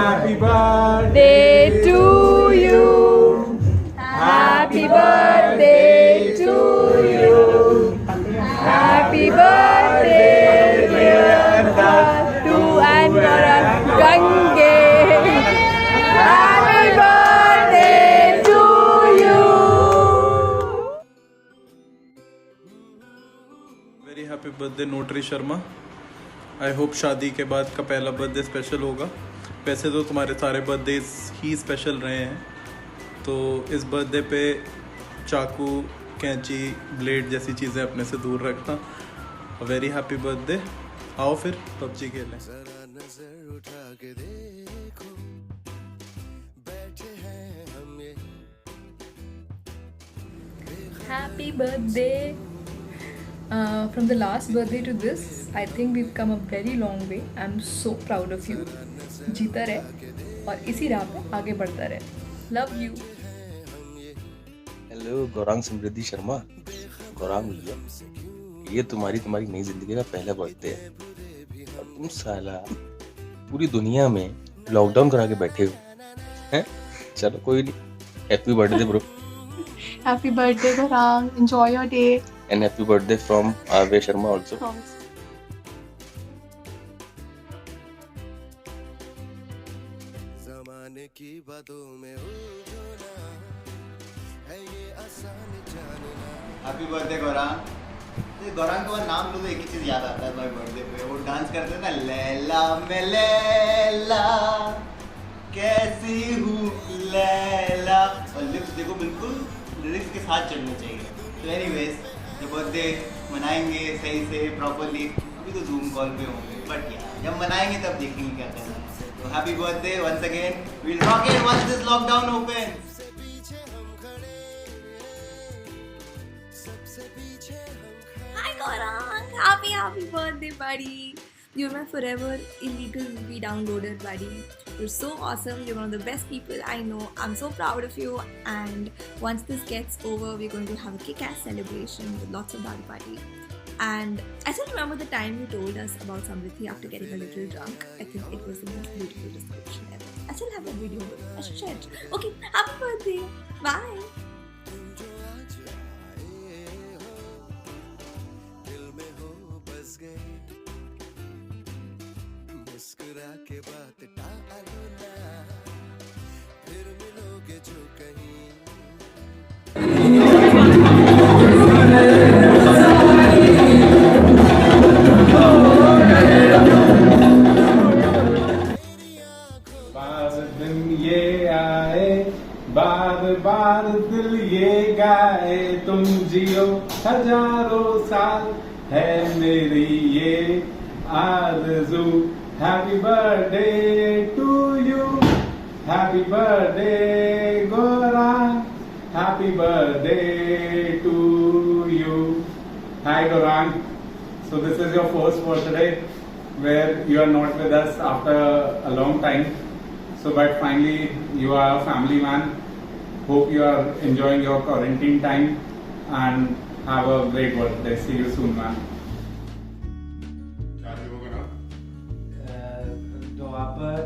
Happy birthday to you. Happy birthday to you. Happy birthday dear Datu and Gange. Happy birthday to you. Very happy birthday notary Sharma. I hope शादी के बाद का पहला birthday special होगा। वैसे तो तुम्हारे सारे बर्थडे ही स्पेशल रहे हैं, तो इस बर्थडे पे चाकू, कैंची, ब्लेड जैसी चीज़ें अपने से दूर रखना। Very happy birthday. आओ फिर पबजी खेलें। Happy birthday. From the last birthday to this, I think we've come a very long way. I'm so proud of you. जीता रहे और इसी राह पे आगे बढ़ता रहे। Love you. हेलो गौरांग समृद्धि शर्मा। गौरांग भैया, ये तुम्हारी नई जिंदगी का पहला बर्थडे है और तुम साला पूरी दुनिया में लॉकडाउन करा के बैठे हो हैं। चलो कोई नहीं, happy birthday bro. Happy birthday, Gorang. Enjoy your day. And happy birthday from Aarav Sharma also. ज़माने की बातों में उलझना है ये आसान जानना। Happy birthday Gaurang. गौरांग का नाम लो तो एक ही चीज याद आता है भाई बर्थडे पे, वो डांस करते ना, लैला में लैला कैसी हूँ लैला, और लिप्स देखो बिल्कुल लिरिक्स के साथ चलने चाहिए। तो एनीवेज ये बर्थडे मनाएंगे सही से प्रॉपरली। अभी तो जूम कॉल पे होंगे, बट यार जब मनाएंगे तब देखेंगे क्या करना है। तो happy birthday once again. We will rock it once this lockdown open. Hi Gaurang, happy birthday buddy. You're my forever illegal movie downloader buddy. You're so awesome. You're one of the best people I know. I'm so proud of you. And once this gets over, we're going to have a kick-ass celebration with lots of party. And I still remember the time you told us about Samriddhi after getting a little drunk. I think it was the most beautiful description ever. I still have that video. I should share it. Okay, happy birthday. Bye. मुस्कुरा के बात टालो ना, फिर मिलोगे जो कहीं। बार दिन ये आए, बार दिल ये गाए, तुम जियो हजारों साल है मेरी ये आरज़ू। Happy birthday to you. Happy birthday Gaurang. Happy birthday to you. Hi Gaurang. So this is your first birthday where you are not with us after a long time. So but finally you are a family man. Hope you are enjoying your quarantine time and have a great birthday. See you soon, man.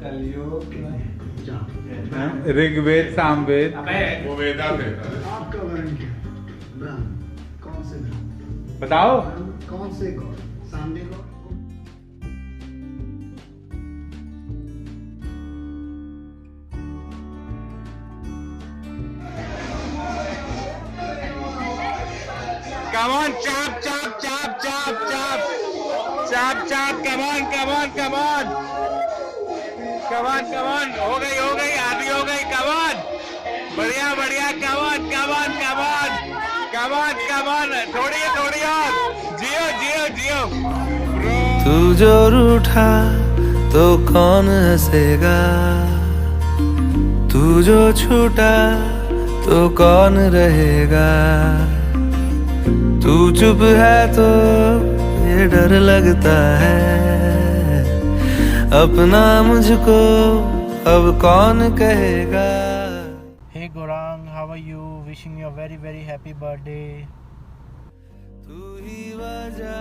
कलयुग, ऋग्वेद, सामवेद, वो वेदा थे। आपका वर्ण क्या है? ब्रह्म। कौन से ब्रह्म? बताओ। कौन से गॉड? सामने God? Come on, chop, chop, chop, chop, chop, chop, chop. Come on, come on, come on, come on, come on. हो गई, आधी हो गई। Come on, बढ़िया, come on, come on, come on, come on, come on. थोड़ी और। जियो। तू जो रूठा तो कौन हंसेगा, तू जो छूटा तो कौन रहेगा। तू चुप है तो ये डर लगता है, अपना मुझको अब कौन कहेगा। Hey Gaurang, how are you? Wishing you a very very happy birthday. तू ही वजह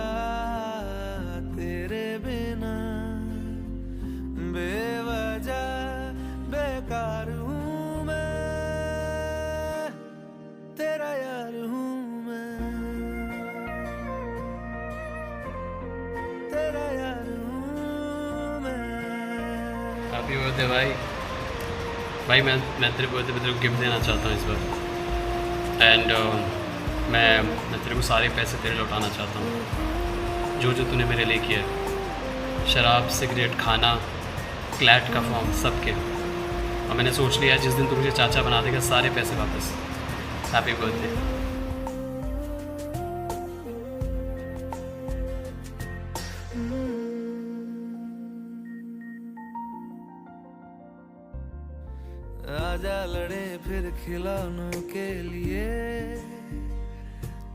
तेरे बिना बेवजह बर्थडे भाई मैं तेरे बर्थडे पे तेरे को गिफ्ट देना चाहता हूँ इस बार। एंड मैं तेरे को सारे पैसे तेरे लौटाना चाहता हूँ जो जो तूने मेरे लिए किया है, शराब, सिगरेट, खाना, क्लैट का फॉर्म, सब के। और मैंने सोच लिया जिस दिन तू मुझे चाचा बना देगा सारे पैसे वापस। Happy birthday. आजा लड़े फिर खिलौनों के लिए,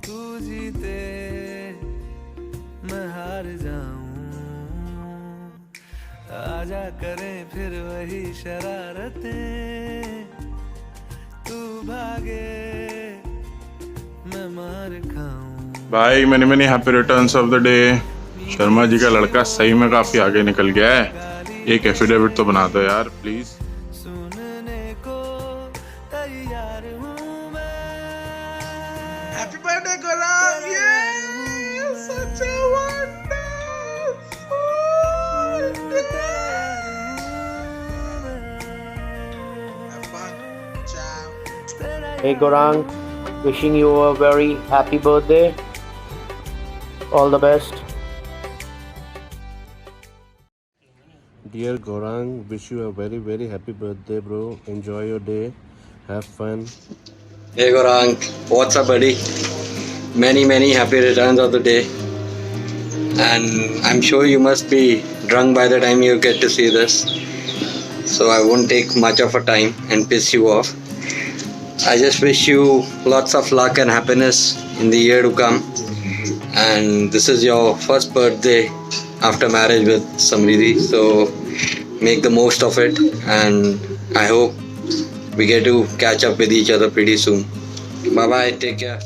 तू जीते मैं हार जाऊं। आजा करें फिर वही शरारतें, तू भागे मैं मार खाऊं। भाई many happy returns of the day. Sharma ji का लड़का सही में काफी आगे निकल गया है। एक एफिडेविट तो बना दो यार please. Happy birthday, Gaurang! Yeah, such a wonderful day. Hey Gaurang, wishing you a very happy birthday. All the best. Dear Gaurang, wish you a very very happy birthday, bro. Enjoy your day. Have fun. Hey Gaurang, what's up buddy? Many happy returns of the day. And I'm sure you must be drunk by the time you get to see this. So I won't take much of a time and piss you off. I just wish you lots of luck and happiness in the year to come. And this is your first birthday after marriage with Samriddhi. So make the most of it. And I hope we get to catch up with each other pretty soon. Bye bye, take care.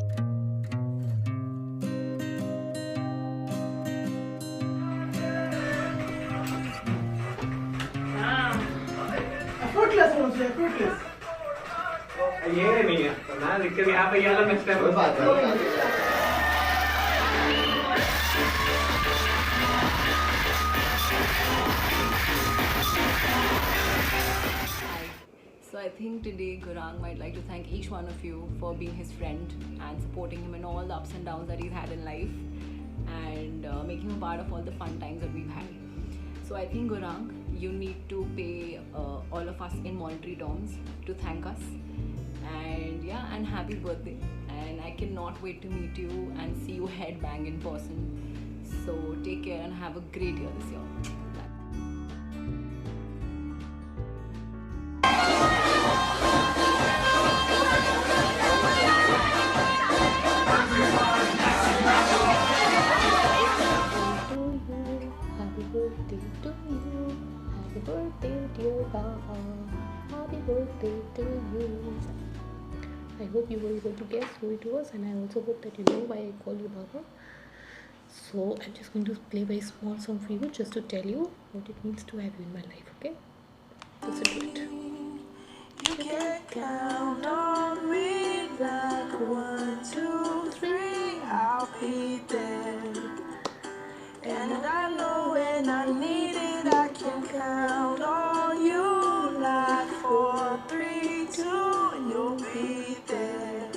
ये नहीं है ना दिक्कत यहाँ पे ये वाला next time. So I think today Gaurang might like to thank each one of you for being his friend and supporting him in all the ups and downs that he's had in life, and making him part of all the fun times that we've had. So I think Gaurang, you need to pay all of us in monetary terms to thank us. And yeah, and happy birthday. And I cannot wait to meet you and see you headbang in person. So take care and have a great year this year. Happy birthday to you. Happy birthday, dear Baba. Happy birthday to you. I hope you were able to guess who it was, and I also hope that you know why I call you Baba. So I'm just going to play a very small song for you, just to tell you what it means to have you in my life. Okay? Listen to it. You can count on me like 1, 2, 3, I'll be there. And I know when I need it, I can count on you like 4, 3, 2, and you'll be there.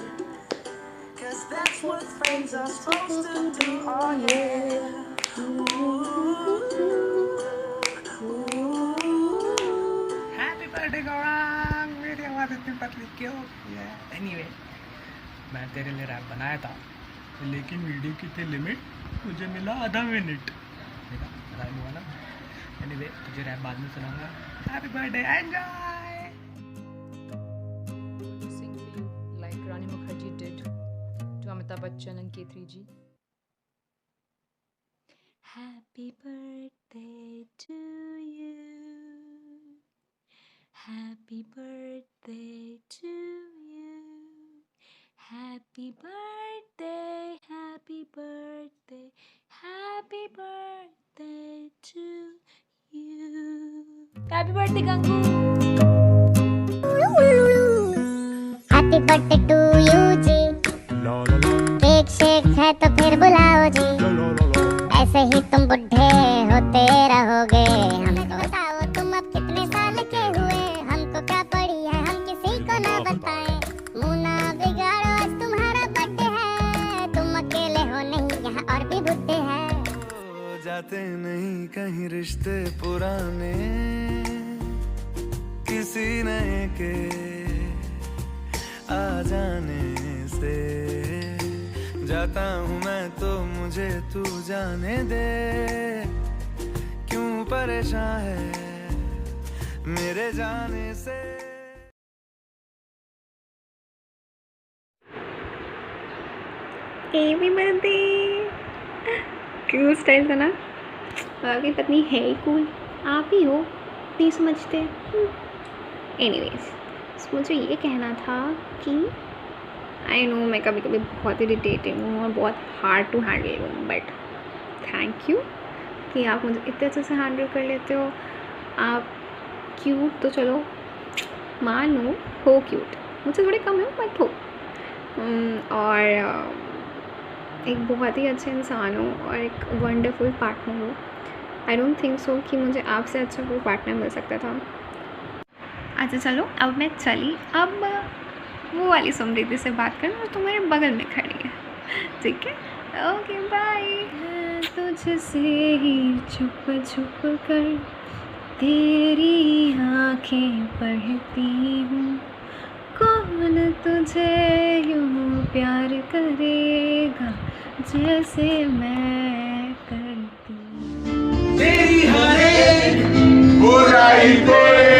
'Cause that's what friends are supposed to do, oh yeah. Happy birthday Gaurang! मेरी आवाज़ इतनी पतली क्यों? Anyway, मैं तेरे लिए rap बनाया था, लेकिन वीडियो की थी लिमिट, मुझे मिला आधा मिनट। देखा रैप हुआ ना। Anyway, तुझे रैप बाद में सुनाऊंगा। Happy birthday, enjoy! To sing for you like Rani Mukherjee did to Amitabh Bachchan and K3G. Happy birthday to you. Happy birthday to you. Happy birthday, happy birthday, happy birthday to you. Happy birthday, Gangu. Happy birthday to you जी। Cake shake है तो फिर बुलाओ जी। ऐसे ही तुम बुढ़े होते रहोगे। हमको बताओ तुम अब कितने साल के जाते नहीं कहीं रिश्ते पुराने किसी नए के आ जाने से। जाता हूँ मैं तो मुझे तू जाने दे, क्यों परेशान है मेरे जाने से। Happy birthday. क्यूट स्टाइल था ना। आपकी पत्नी है ही कूल, आप ही हो नहीं समझते। एनीवेज, मुझे ये कहना था कि आई नो मैं कभी कभी बहुत इरिटेटिंग हूँ और बहुत हार्ड टू हैंडल हूँ, बट थैंक यू कि आप मुझे इतने अच्छे से हैंडल कर लेते हो। आप क्यूट तो चलो मान लो, हो क्यूट, मुझसे थोड़े कम हो बट हो, और एक बहुत ही अच्छे इंसान हो और एक वंडरफुल पार्टनर हो। आई डोंट थिंक सो कि मुझे आपसे अच्छा कोई पार्टनर मिल सकता था। अच्छा चलो अब मैं चली, अब वो वाली समृद्धि से बात करना और तुम्हारे बगल में खड़ी है, ठीक है? Okay bye. तुझसे ही छुप छुप कर तेरी आँखें पढ़ती हूँ, कौन तुझे यूँ प्यार करेगा जैसे मैं करती। तेरी हर एक बुराई पे